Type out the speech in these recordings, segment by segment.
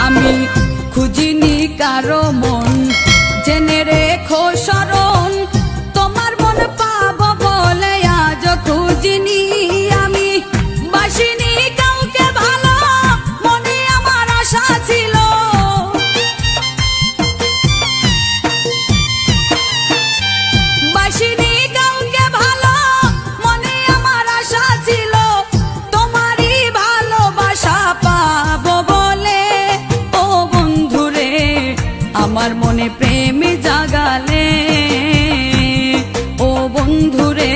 আমি খুঁজিনি কারো মন, জেনে রেখো শরণ, তোমার মন পাবো বলে আজ খুঁজিনি। আমি বাসিনি কাউকে ভালো, মনে আমার আশা ছিল। বাসিনি কাউকে ভালো, মনে আমার আশা ছিল, তোমারই ভালোবাসা পাবো বলে। ও বন্ধুরে আমার মনে প্রেম জাগালে, ও বন্ধুরে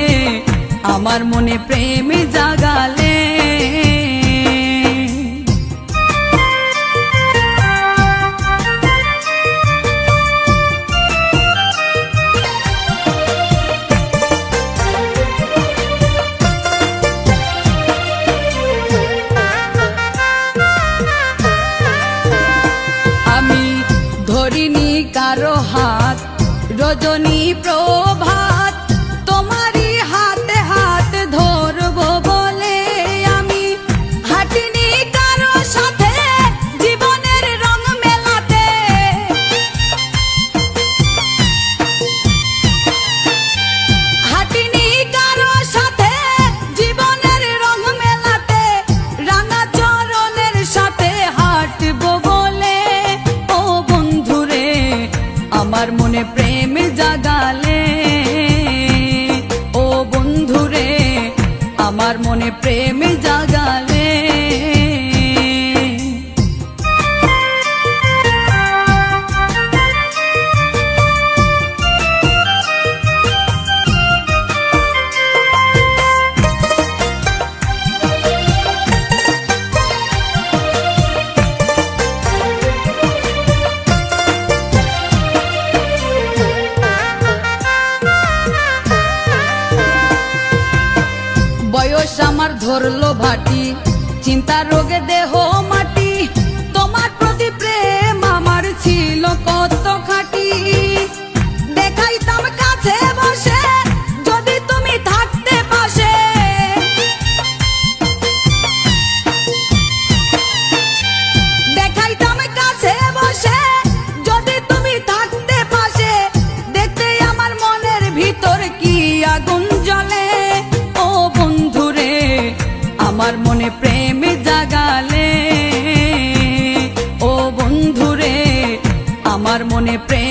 আমার মনে প্রেম জাগালে। আমি ধরিনি কারো হাত, রজনী প্রভাত, তোমারই হাতে হাত ধরবো বলে। আমি হাঁটিনি কারো সাথে জীবনের রং মেলাতে, হাঁটিনি কারো সাথে জীবনের রং মেলাতে, রাঙা চরণের সাথে হাঁটবো বলে। ও বন্ধুরে আমার মনে প্রেম জাগালে, ও বন্ধুরে আমার মনে প্রেম জাগালে। বয়স আমার ধরলো ভাটি, চিন্তা রোগে দেহ মাটি, তোমার প্রতি প্রেম আমার ছিল কত খাঁটি। দেখাইতাম কাছে বসে যদি তুমি থাকতে পাশে, দেখাইতাম কাছে বসে যদি তুমি থাকতে পাশে, দেখতে আমার মনের ভিতর কি আগুন জ্বলে। ও বন্ধুরে আমার মনে প্রেম জাগালে, ও বন্ধুরে আমার মনে প্রেম